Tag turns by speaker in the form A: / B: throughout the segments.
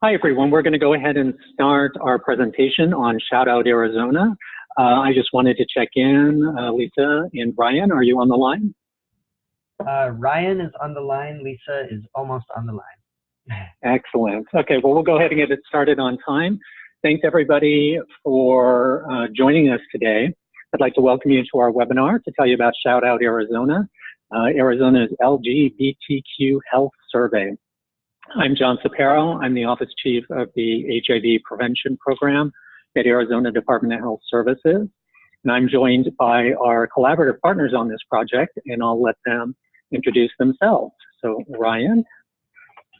A: Hi, everyone. We're going to go ahead and start our presentation on Shout Out Arizona. I just wanted to check in. Lisa and Ryan, are you on the line?
B: Ryan is on the line. Lisa is almost on the line.
A: Excellent. Okay, well, we'll go ahead and get it started on time. Thanks, everybody, for joining us today. I'd like to welcome you to our webinar to tell you about Shout Out Arizona, Arizona's LGBTQ Health Survey. I'm John Sapero. I'm the Office Chief of the HIV Prevention Program at Arizona Department of Health Services. And I'm joined by our collaborative partners on this project, and I'll let them introduce themselves. So, Ryan.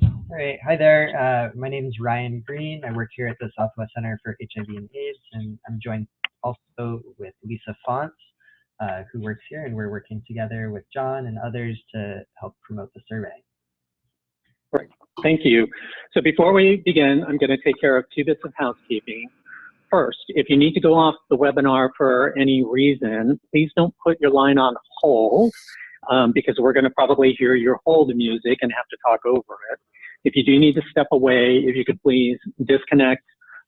B: All right. Hi there. My name is Ryan Green. I work here at the Southwest Center for HIV and AIDS, and I'm joined also with Lisa Fonts, who works here, and we're working together with John and others to help promote the survey.
A: Great. Thank you. So before we begin, I'm going to take care of 2 bits of housekeeping. First, if you need to go off the webinar for any reason, please don't put your line on hold because we're going to probably hear your hold music and have to talk over it. If you do need to step away, if you could please disconnect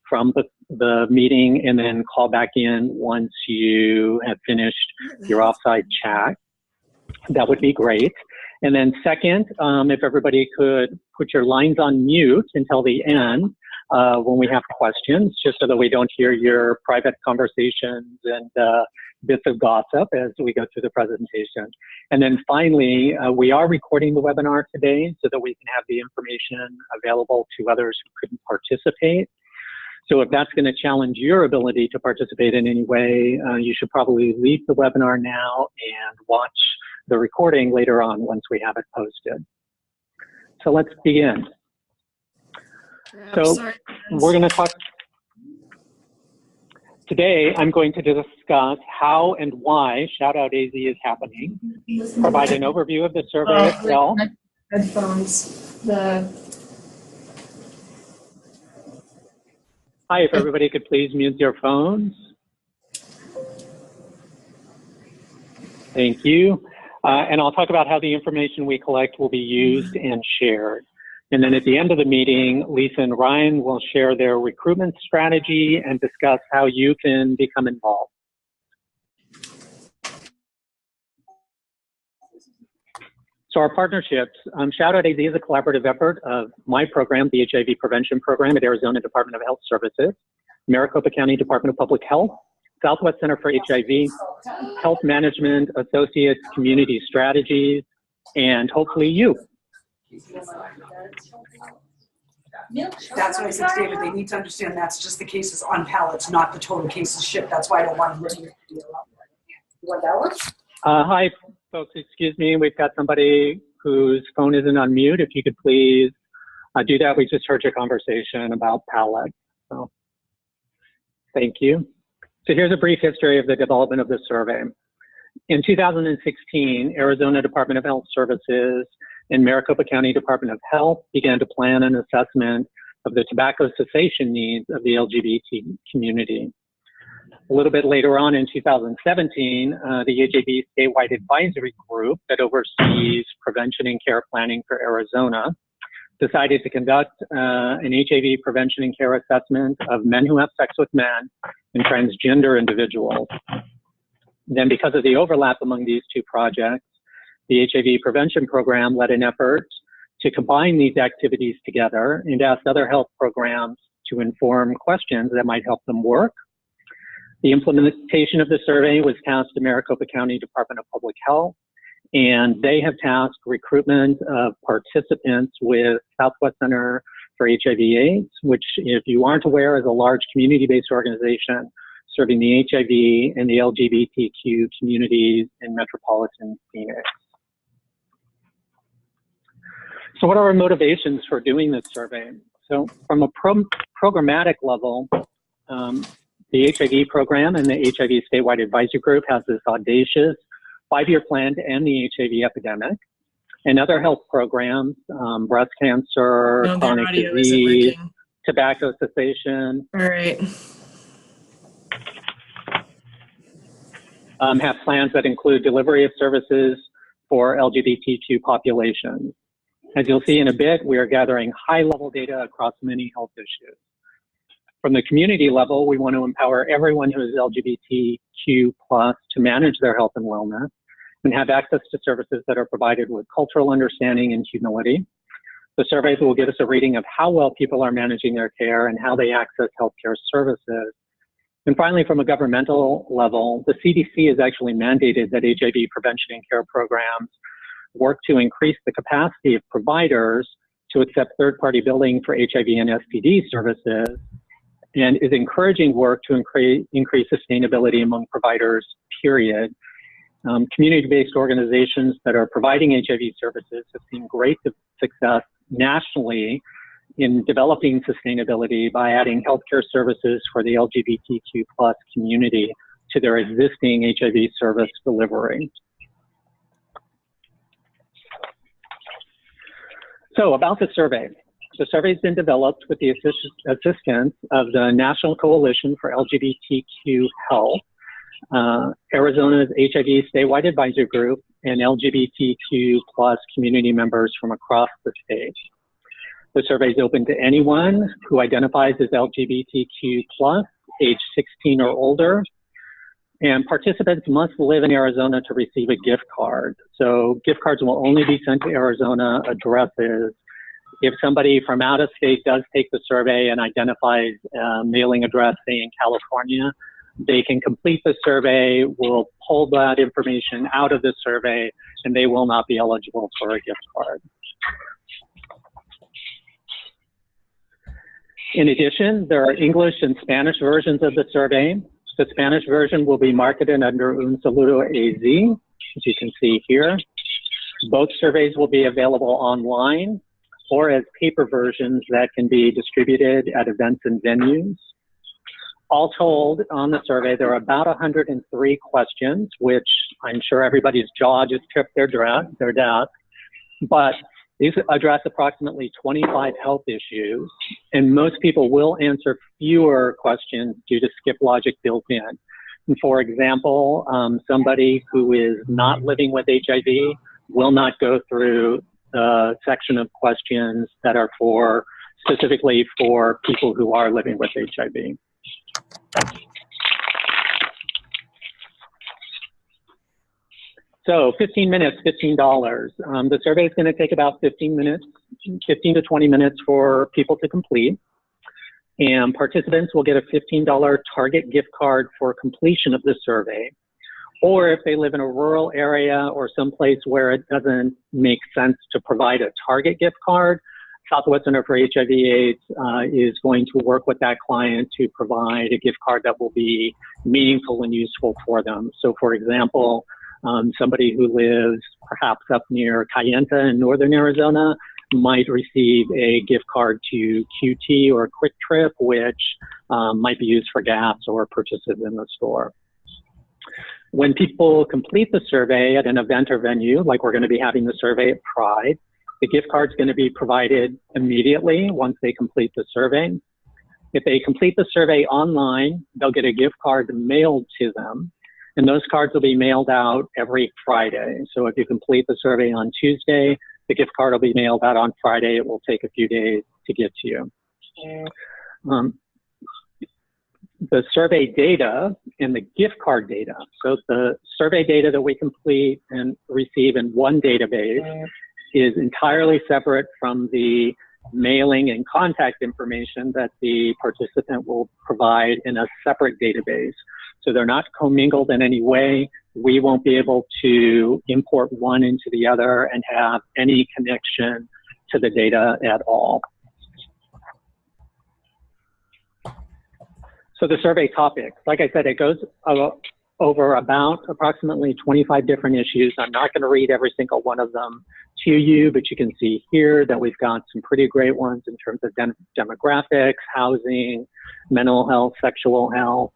A: from the meeting and then call back in once you have finished your offsite chat, that would be great. And then second, if everybody could put your lines on mute until the end when we have questions, just so that we don't hear your private conversations and bits of gossip as we go through the presentation. And then finally, we are recording the webinar today so that we can have the information available to others who couldn't participate. So if that's going to challenge your ability to participate in any way, you should probably leave the webinar now and watch the recording later on once we have it posted. So let's begin. We're going to talk. Today, I'm going to discuss how and why ShoutOutAZ is happening, provide an overview of the survey itself.
C: Headphones.
A: Hi, if everybody could please mute your phones. Thank you. And I'll talk about how the information we collect will be used and shared. And then at the end of the meeting, Lisa and Ryan will share their recruitment strategy and discuss how you can become involved. So our partnerships, ShoutOutAZ is a collaborative effort of my program, the HIV Prevention Program at Arizona Department of Health Services, Maricopa County Department of Public Health, Southwest Center for HIV, Health Management Associates Community Strategies, and hopefully you.
D: That's what I said to David. They need to understand that's just the cases on pallets, not the total cases shipped. That's why I don't want to. You want that one?
A: Hi, folks. Excuse me. We've got somebody whose phone isn't on mute. If you could please do that. We just heard your conversation about pallets. So, thank you. So here's a brief history of the development of the survey. In 2016, Arizona Department of Health Services and Maricopa County Department of Health began to plan an assessment of the tobacco cessation needs of the LGBT community. A little bit later on in 2017, the HIV statewide advisory group that oversees prevention and care planning for Arizona decided to conduct an HIV prevention and care assessment of men who have sex with men and transgender individuals. Then because of the overlap among these 2 projects, the HIV Prevention Program led an effort to combine these activities together and ask other health programs to inform questions that might help them work. The implementation of the survey was tasked to Maricopa County Department of Public Health, and they have tasked recruitment of participants with Southwest Center for HIV/AIDS, which, if you aren't aware, is a large community-based organization serving the HIV and the LGBTQ communities in metropolitan Phoenix. So what are our motivations for doing this survey? So from a programmatic level, the HIV program and the HIV statewide advisory group has this audacious 5-year plan to end the HIV epidemic, and other health programs, breast cancer, chronic disease, tobacco cessation.
C: All right.
A: Have plans that include delivery of services for LGBTQ populations. As you'll see in a bit, we are gathering high-level data across many health issues. From the community level, we want to empower everyone who is LGBTQ+ to manage their health and wellness and have access to services that are provided with cultural understanding and humility. The surveys will give us a reading of how well people are managing their care and how they access healthcare services. And finally, from a governmental level, the CDC has actually mandated that HIV prevention and care programs work to increase the capacity of providers to accept third-party billing for HIV and STD services, and is encouraging work to increase sustainability among providers, period. Community-based organizations that are providing HIV services have seen great success nationally in developing sustainability by adding healthcare services for the LGBTQ+ community to their existing HIV service delivery. So about the survey. The survey's been developed with the assistance of the National Coalition for LGBTQ Health, Arizona's HIV statewide advisory group, and LGBTQ+ community members from across the state. The survey is open to anyone who identifies as LGBTQ+, age 16 or older, and participants must live in Arizona to receive a gift card. So gift cards will only be sent to Arizona addresses. If somebody from out of state does take the survey and identifies a mailing address, say in California, they can complete the survey, we'll pull that information out of the survey, and they will not be eligible for a gift card. In addition, there are English and Spanish versions of the survey. The Spanish version will be marketed under Un Saludo AZ, as you can see here. Both surveys will be available online or as paper versions that can be distributed at events and venues. All told, on the survey, there are about 103 questions, which I'm sure everybody's jaw just tripped their desk, but these address approximately 25 health issues, and most people will answer fewer questions due to skip logic built in. And for example, somebody who is not living with HIV will not go through the section of questions that are specifically for people who are living with HIV. So 15 minutes, $15. The survey is going to take about 15 to 20 minutes for people to complete. And participants will get a $15 Target gift card for completion of the survey. Or if they live in a rural area or someplace where it doesn't make sense to provide a Target gift card, Southwest Center for HIV/AIDS is going to work with that client to provide a gift card that will be meaningful and useful for them. So for example, somebody who lives perhaps up near Kayenta in northern Arizona might receive a gift card to QT or Quick Trip, which might be used for gas or purchases in the store. When people complete the survey at an event or venue, like we're going to be having the survey at Pride, the gift card's going to be provided immediately once they complete the survey. If they complete the survey online, they'll get a gift card mailed to them, and those cards will be mailed out every Friday. So if you complete the survey on Tuesday, the gift card will be mailed out on Friday. It will take a few days to get to you. The survey data and the gift card data. So the survey data that we complete and receive in one database is entirely separate from the mailing and contact information that the participant will provide in a separate database. So they're not commingled in any way. We won't be able to import one into the other and have any connection to the data at all. So the survey topics, like I said, it goes over about approximately 25 different issues. I'm not going to read every single one of them to you, but you can see here that we've got some pretty great ones in terms of demographics, housing, mental health, sexual health.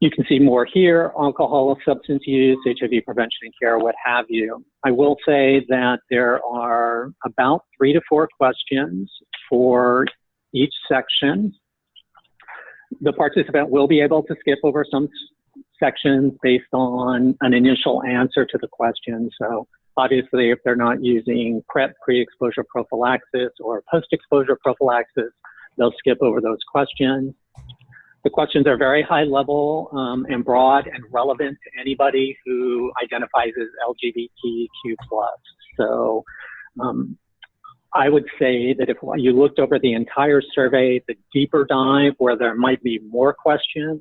A: You can see more here, alcohol, substance use, HIV prevention and care, what have you. I will say that there are about 3 to 4 questions for each section. The participant will be able to skip over some sections based on an initial answer to the question. So Obviously, if they're not using PrEP, pre-exposure prophylaxis, or post-exposure prophylaxis, they'll skip over those questions. The questions are very high level and broad and relevant to anybody who identifies as LGBTQ+. So I would say that if you looked over the entire survey, the deeper dive where there might be more questions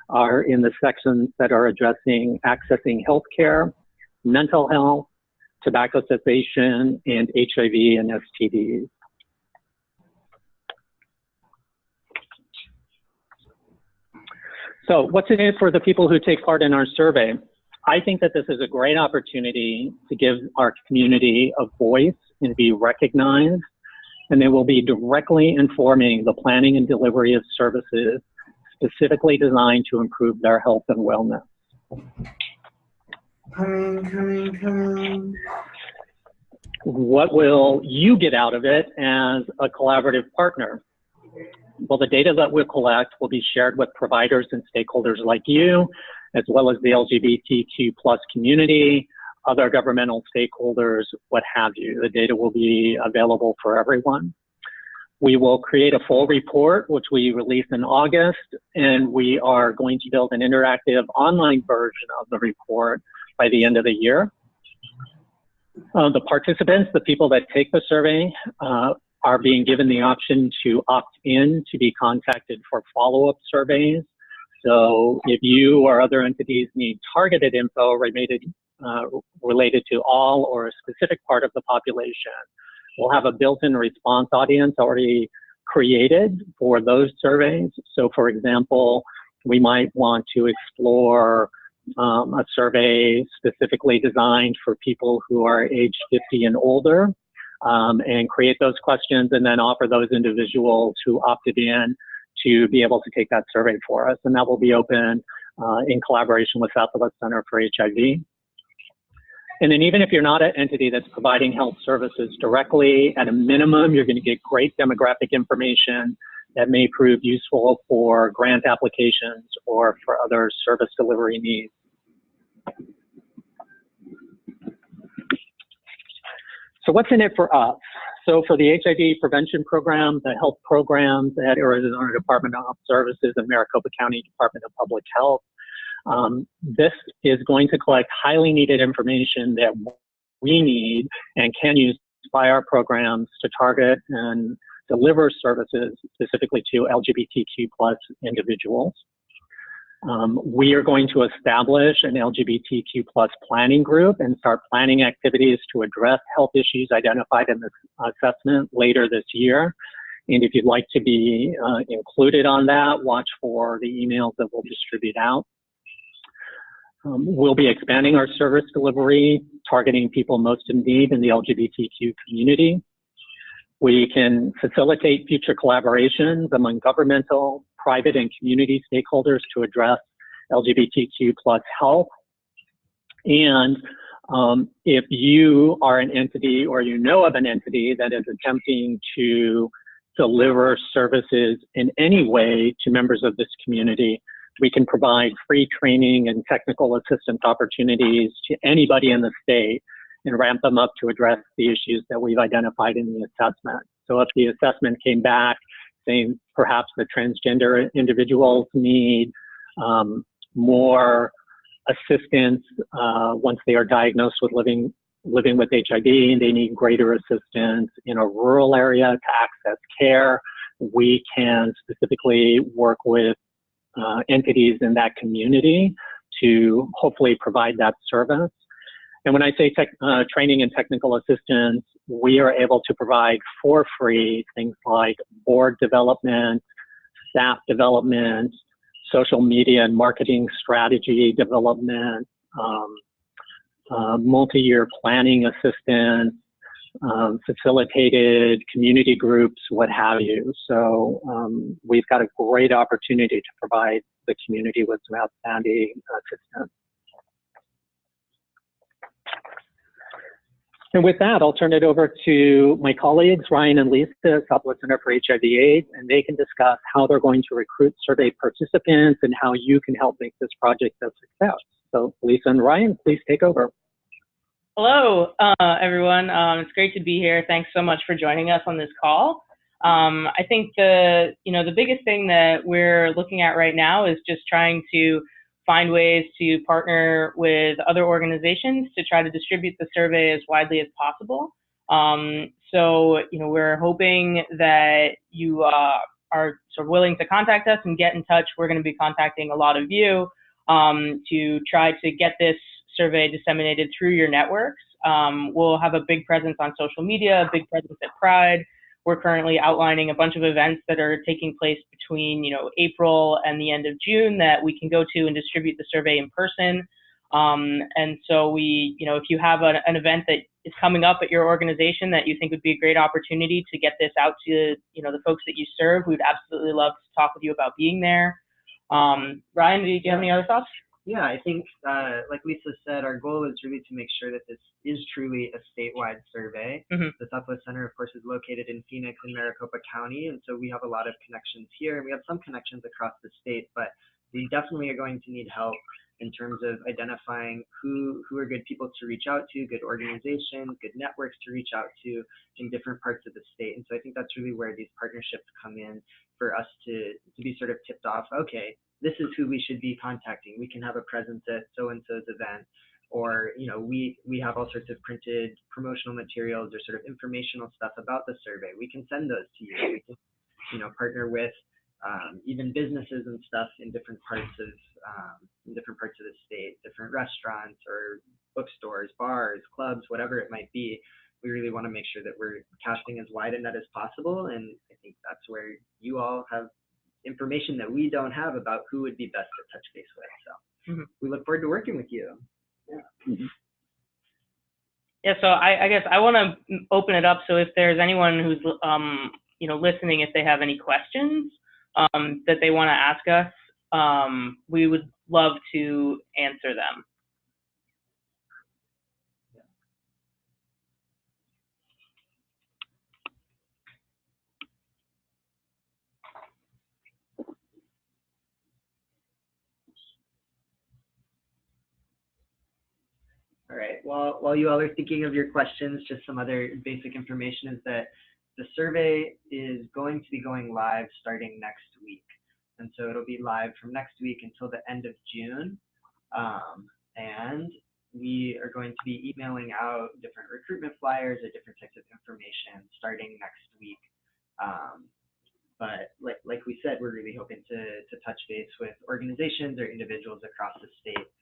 A: are in the sections that are addressing accessing healthcare, mental health, tobacco cessation, and HIV and STDs. So what's in it for the people who take part in our survey? I think that this is a great opportunity to give our community a voice and be recognized, and they will be directly informing the planning and delivery of services specifically designed to improve their health and wellness.
E: Coming.
A: What will you get out of it as a collaborative partner? Well, the data that we'll collect will be shared with providers and stakeholders like you, as well as the LGBTQ+ community, other governmental stakeholders, what have you. The data will be available for everyone. We will create a full report, which we release in August, and we are going to build an interactive online version of the report by the end of the year. The participants, the people that take the survey, are being given the option to opt in to be contacted for follow-up surveys. So if you or other entities need targeted info related to all or a specific part of the population, we'll have a built-in response audience already created for those surveys. So for example, we might want to explore a survey specifically designed for people who are age 50 and older, and create those questions and then offer those individuals who opted in to be able to take that survey for us. And that will be open in collaboration with Southwest Center for HIV. And then even if you're not an entity that's providing health services directly, at a minimum, you're going to get great demographic information that may prove useful for grant applications or for other service delivery needs. So what's in it for us? So for the HIV prevention program, the health programs at Arizona Department of Health Services and Maricopa County Department of Public Health, this is going to collect highly needed information that we need and can use by our programs to target and deliver services specifically to LGBTQ+ individuals. We are going to establish an LGBTQ+ planning group and start planning activities to address health issues identified in this assessment later this year. And if you'd like to be included on that, watch for the emails that we'll distribute out. We'll be expanding our service delivery, targeting people most in need in the LGBTQ community. We can facilitate future collaborations among governmental, private, and community stakeholders to address LGBTQ+ health. And if you are an entity or you know of an entity that is attempting to deliver services in any way to members of this community, we can provide free training and technical assistance opportunities to anybody in the state and ramp them up to address the issues that we've identified in the assessment. So if the assessment came back saying perhaps the transgender individuals need more assistance once they are diagnosed with living with HIV, and they need greater assistance in a rural area to access care, we can specifically work with entities in that community to hopefully provide that service. And when I say training and technical assistance, we are able to provide for free things like board development, staff development, social media and marketing strategy development, multi-year planning assistance, facilitated community groups, what have you. So we've got a great opportunity to provide the community with some outstanding assistance. And with that, I'll turn it over to my colleagues, Ryan and Lisa, at Southwest Center for HIV/AIDS, and they can discuss how they're going to recruit survey participants and how you can help make this project a success. So Lisa and Ryan, please take over.
F: Hello, everyone. It's great to be here. Thanks so much for joining us on this call. I think the biggest thing that we're looking at right now is just trying to find ways to partner with other organizations to try to distribute the survey as widely as possible. So we're hoping that you are sort of willing to contact us and get in touch. We're going to be contacting a lot of you to try to get this survey disseminated through your networks. We'll have a big presence on social media, a big presence at Pride. We're currently outlining a bunch of events that are taking place between April and the end of June that we can go to and distribute the survey in person. And so if you have an event that is coming up at your organization that you think would be a great opportunity to get this out to the folks that you serve, we'd absolutely love to talk with you about being there. Ryan, do you have any other thoughts?
B: Yeah, I think, like Lisa said, our goal is really to make sure that this is truly a statewide survey.
F: Mm-hmm.
B: The Southwest Center, of course, is located in Phoenix and Maricopa County, and so we have a lot of connections here, and we have some connections across the state, but we definitely are going to need help in terms of identifying who are good people to reach out to, good organizations, good networks to reach out to in different parts of the state. And so I think that's really where these partnerships come in for us to be sort of tipped off, okay, this is who we should be contacting. We can have a presence at so-and-so's event, or we have all sorts of printed promotional materials or sort of informational stuff about the survey. We can send those to you. We can partner with even businesses and stuff in different parts of the state, different restaurants or bookstores, bars, clubs, whatever it might be. We really want to make sure that we're casting as wide a net as possible, and I think that's where you all have information that we don't have about who would be best to touch base with. So we look forward to working with you. Yeah.
F: Yeah, so I guess I want to open it up. So if there's anyone who's listening, if they have any questions that they want to ask us, we would love to answer them.
B: All right, while you all are thinking of your questions, just some other basic information is that the survey is going to be going live starting next week. And so it'll be live from next week until the end of June. And we are going to be emailing out different recruitment flyers or different types of information starting next week. But like we said, we're really hoping to touch base with organizations or individuals across the state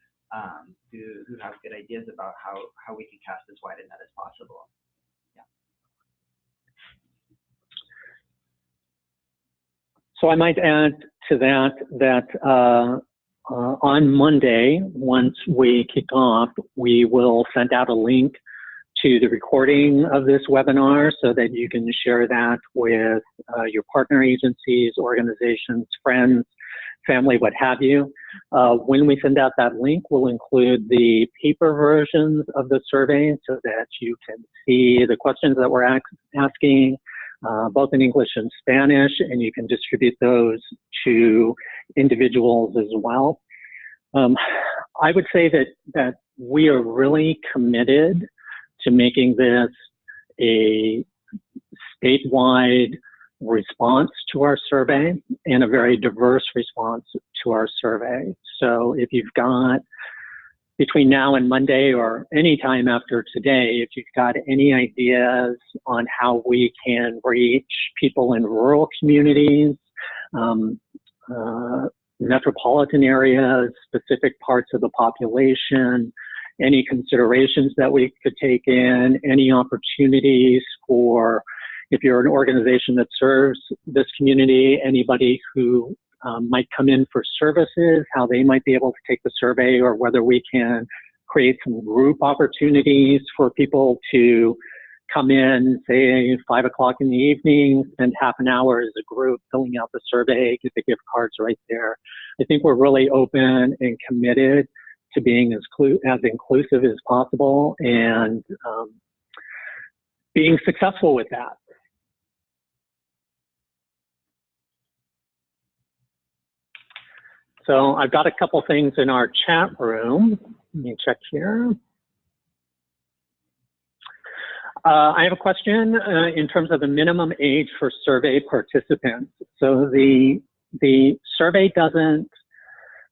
B: who have good ideas about how we can cast as wide a net as possible. Yeah.
A: So I might add to that on Monday, once we kick off, we will send out a link to the recording of this webinar so that you can share that with your partner agencies, organizations, friends, family, what have you. When we send out that link, we'll include the paper versions of the survey so that you can see the questions that we're asking, both in English and Spanish, and you can distribute those to individuals as well. I would say that we are really committed to making this a statewide response to our survey and a very diverse response to our survey. So if you've got, between now and Monday or any time after today, if you've got any ideas on how we can reach people in rural communities, metropolitan areas, specific parts of the population, any considerations that we could take in, any opportunities for, if you're an organization that serves this community, anybody who might come in for services, how they might be able to take the survey, or whether we can create some group opportunities for people to come in, say 5 o'clock in the evening, spend half an hour as a group filling out the survey, get the gift cards right there. I think we're really open and committed to being as inclusive as possible and being successful with that. So I've got a couple things in our chat room. Let me check here. I have a question in terms of the minimum age for survey participants. So the survey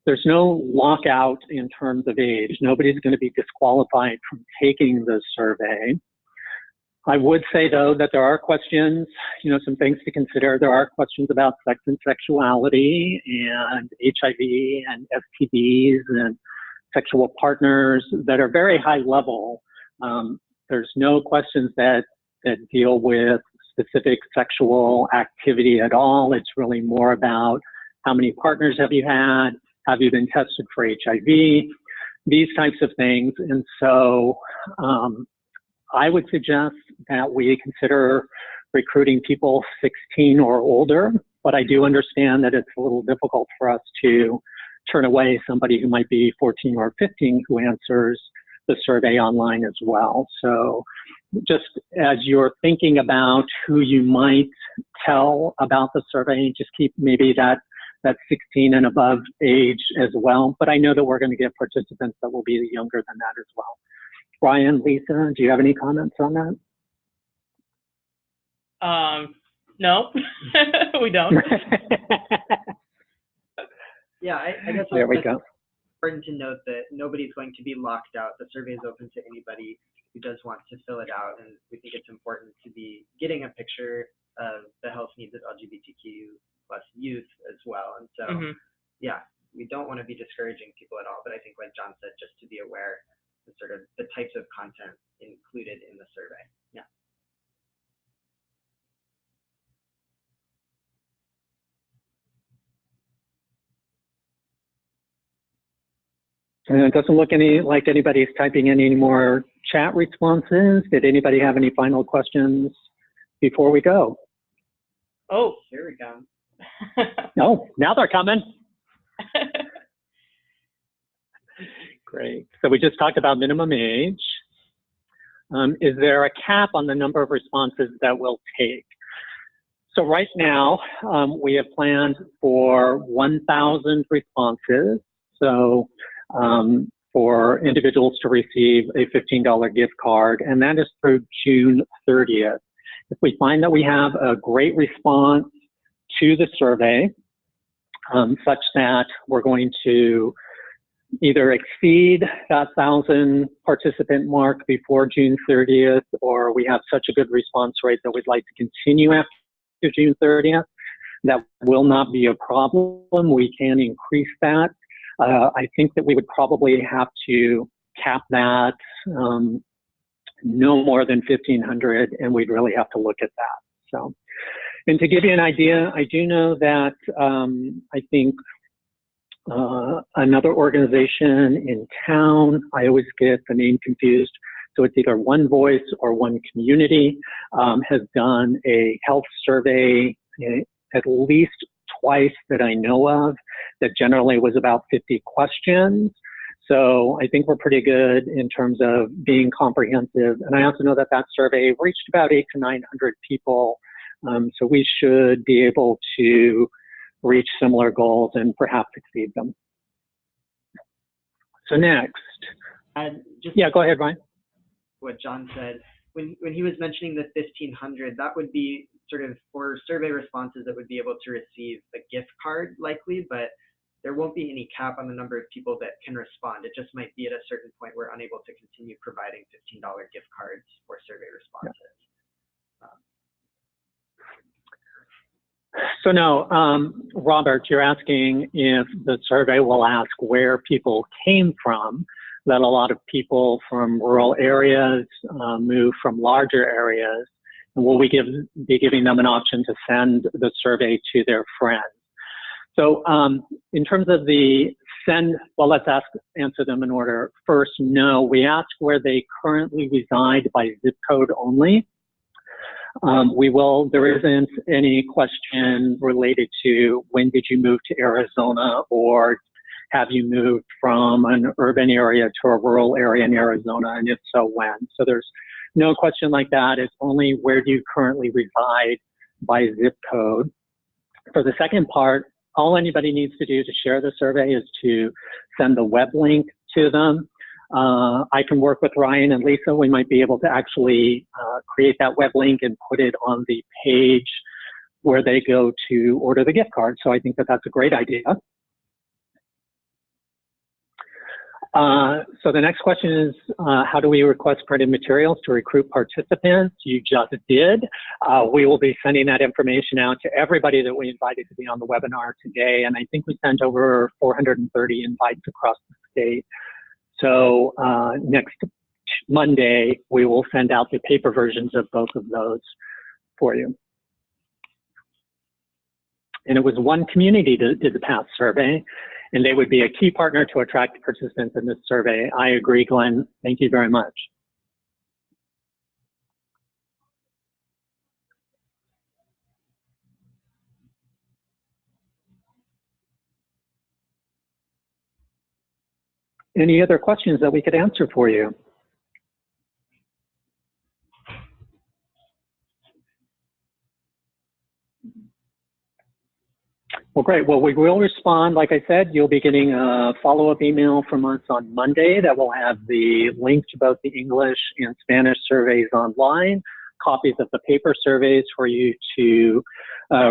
A: there's no lockout in terms of age. Nobody's going to be disqualified from taking the survey. I would say, though, that there are questions, some things to consider. There are questions about sex and sexuality and HIV and STDs and sexual partners that are very high level. There's no questions that deal with specific sexual activity at all. It's really more about how many partners have you had? Have you been tested for HIV? These types of things. And so I would suggest that we consider recruiting people 16 or older, but I do understand that it's a little difficult for us to turn away somebody who might be 14 or 15 who answers the survey online as well. So just as you're thinking about who you might tell about the survey, just keep maybe that 16 and above age as well. But I know that we're going to get participants that will be younger than that as well. Brian, Lisa, do you have any comments on that?
F: No, we don't.
B: Yeah, I guess
A: there we go.
B: Important to note that nobody's going to be locked out. The survey is open to anybody who does want to fill it out, and we think it's important to be getting a picture of the health needs of LGBTQ plus youth as well. And so, yeah, we don't want to be discouraging people at all, but I think like John said, just to be aware of sort of the types of content included in the survey. Yeah.
A: And it doesn't look like anybody's typing in any more chat responses. Did anybody have any final questions before we go?
B: Oh, here we go.
A: No, now they're coming. Great. So we just talked about minimum age. Is there a cap on the number of responses that we'll take? So right now, we have planned for 1,000 responses. So for individuals to receive a $15 gift card, and that is through June 30th. If we find that we have a great response to the survey, such that we're going to either exceed that 1,000 participant mark before June 30th, or we have such a good response rate that we'd like to continue after June 30th, that will not be a problem. We can increase that. I think that we would probably have to cap that no more than 1,500, and we'd really have to look at that. So, and to give you an idea, I do know that I think another organization in town, I always get the name confused, so it's either One Voice or One Community, has done a health survey at least twice that I know of, that generally was about 50 questions. So I think we're pretty good in terms of being comprehensive. And I also know that that survey reached about 800 to 900 people. So we should be able to reach similar goals and perhaps exceed them. So next. Yeah, go ahead, Ryan.
B: What John said, when he was mentioning the 1,500, that would be sort of for survey responses that would be able to receive a gift card likely, but there won't be any cap on the number of people that can respond. It just might be at a certain point we're unable to continue providing $15 gift cards for survey responses.
A: Yeah. So no, Robert, you're asking if the survey will ask where people came from, that a lot of people from rural areas move from larger areas, and will we be giving them an option to send the survey to their friends? So in terms of the send, well, let's answer them in order. First, no, we ask where they currently reside by zip code only. There isn't any question related to when did you move to Arizona, or have you moved from an urban area to a rural area in Arizona, and if so, when? So there's no question like that. It's only where do you currently reside by zip code. For the second part, all anybody needs to do to share the survey is to send the web link to them. I can work with Ryan and Lisa. We might be able to actually create that web link and put it on the page where they go to order the gift card. So I think that that's a great idea. So the next question is, how do we request printed materials to recruit participants? You just did. We will be sending that information out to everybody that we invited to be on the webinar today. And I think we sent over 430 invites across the state. So next Monday, we will send out the paper versions of both of those for you. And it was one community that did the past survey, and they would be a key partner to attract participants in this survey. I agree, Glenn. Thank you very much. Any other questions that we could answer for you? Well, great. Well, we will respond. Like I said, you'll be getting a follow-up email from us on Monday that will have the link to both the English and Spanish surveys online, copies of the paper surveys for you to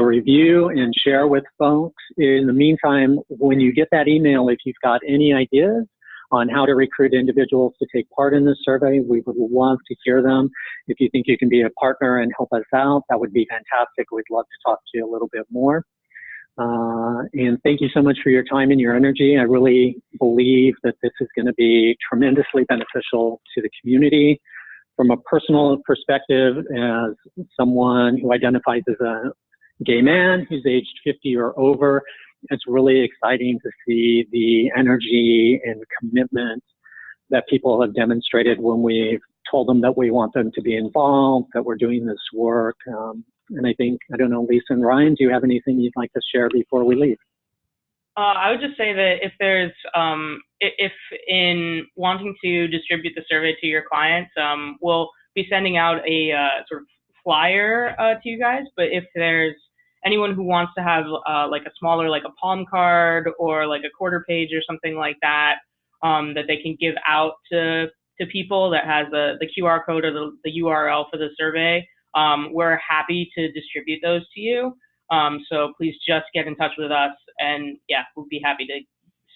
A: review and share with folks. In the meantime, when you get that email, if you've got any ideas on how to recruit individuals to take part in this survey, we would love to hear them. If you think you can be a partner and help us out, that would be fantastic. We'd love to talk to you a little bit more. And thank you so much for your time and your energy. I really believe that this is going to be tremendously beneficial to the community. From a personal perspective, as someone who identifies as a gay man who's aged 50 or over, it's really exciting to see the energy and commitment that people have demonstrated when we've told them that we want them to be involved, that we're doing this work. And I think, I don't know, Lisa and Ryan, do you have anything you'd like to share before we leave?
F: I would just say that if there's, if in wanting to distribute the survey to your clients, we'll be sending out a sort of flyer to you guys. But if there's anyone who wants to have like a smaller, like a palm card or like a quarter page or something like that, that they can give out to people that has the QR code or the URL for the survey, we're happy to distribute those to you. So please just get in touch with us, and yeah, we'll be happy to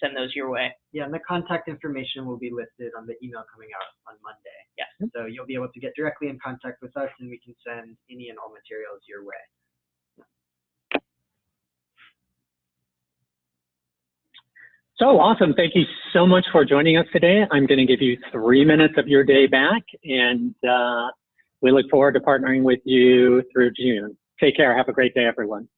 F: send those your way.
B: Yeah, and the contact information will be listed on the email coming out on Monday.
F: Yes.
B: So you'll be able to get directly in contact with us, and we can send any and all materials your way.
A: So awesome. Thank you so much for joining us today. I'm going to give you 3 minutes of your day back, and we look forward to partnering with you through June. Take care. Have a great day, everyone.